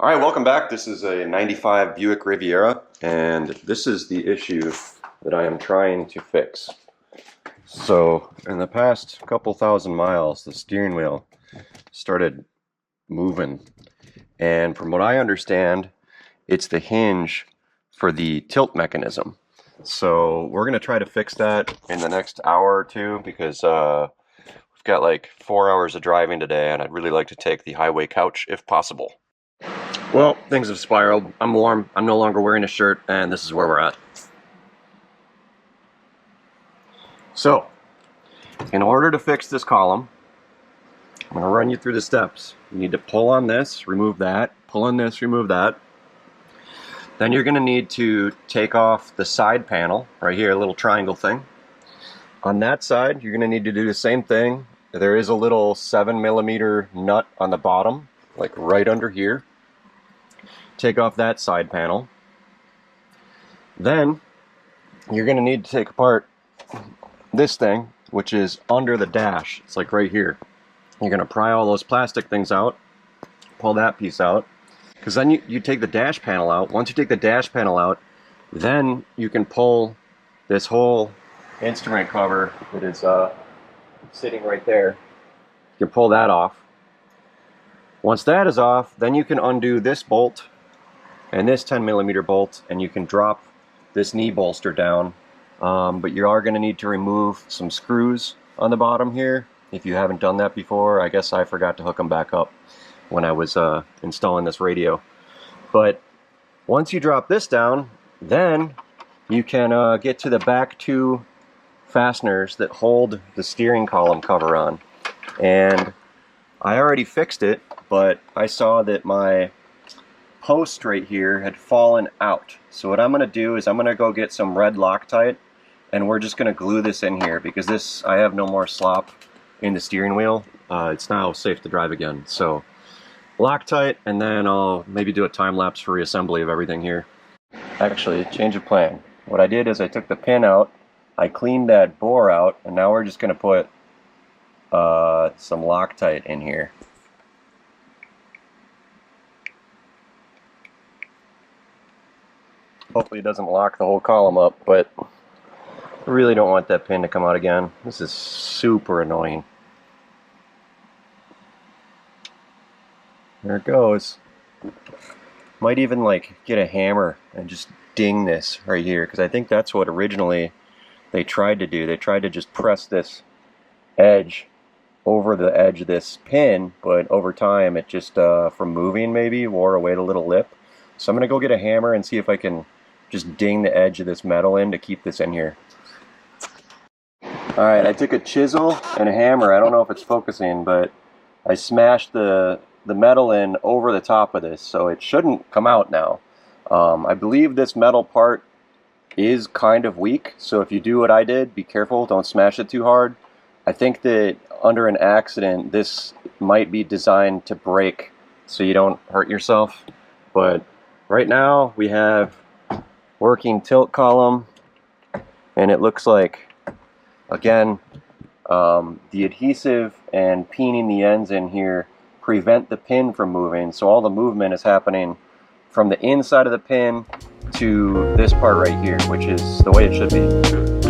All right, welcome back. This is a 95 Buick Riviera, and this is the issue that I am trying to fix. So, in the past couple thousand miles, the steering wheel started moving, and from what I understand, it's the hinge for the tilt mechanism. So, we're going to try to fix that in the next hour or two because we've got like 4 hours of driving today, and I'd really like to take the highway couch if possible. Well, things have spiraled. I'm warm. I'm no longer wearing a shirt, and this is where we're at. So, in order to fix this column, I'm going to run you through the steps. You need to pull on this, remove that, pull on this, remove that. Then you're going to need to take off the side panel, right here, a little triangle thing. On that side, you're going to need to do the same thing. There is a little 7mm nut on the bottom, like right under here. Take off that side panel. Then you're going to need to take apart this thing, which is under the dash. It's like right here. You're going to pry all those plastic things out, pull that piece out, because then you take the dash panel out. Once you take the dash panel out, then you can pull this whole instrument cover that is sitting right there. You can pull that off. Once that is off, then you can undo this bolt and this 10mm bolt, and you can drop this knee bolster down. But you are going to need to remove some screws on the bottom here. If you haven't done that before, I guess I forgot to hook them back up when I was installing this radio. But once you drop this down, then you can get to the back two fasteners that hold the steering column cover on. And I already fixed it, but I saw that my post right here had fallen out. So what I'm going to do is I'm going to go get some red Loctite, and we're just going to glue this in here because this, I have no more slop in the steering wheel. It's now safe to drive again. So Loctite, and then I'll maybe do a time lapse for reassembly of everything here. Actually, change of plan. What I did is I took the pin out, I cleaned that bore out, and now we're just going to put some Loctite in here. Hopefully it doesn't lock the whole column up, but I really don't want that pin to come out again. This is super annoying. There it goes. Might even like get a hammer and just ding this right here, because I think that's what originally they tried to do. They tried to just press this edge over the edge of this pin, but over time it just, from moving maybe, wore away the little lip. So I'm going to go get a hammer and see if I can just ding the edge of this metal in to keep this in here. Alright, I took a chisel and a hammer. I don't know if it's focusing, but I smashed the metal in over the top of this, so it shouldn't come out now. I believe this metal part is kind of weak, so if you do what I did, be careful, don't smash it too hard. I think that under an accident, this might be designed to break so you don't hurt yourself. But right now, we have working tilt column, and it looks like, again, the adhesive and peening the ends in here prevent the pin from moving, so all the movement is happening from the inside of the pin to this part right here, which is the way it should be.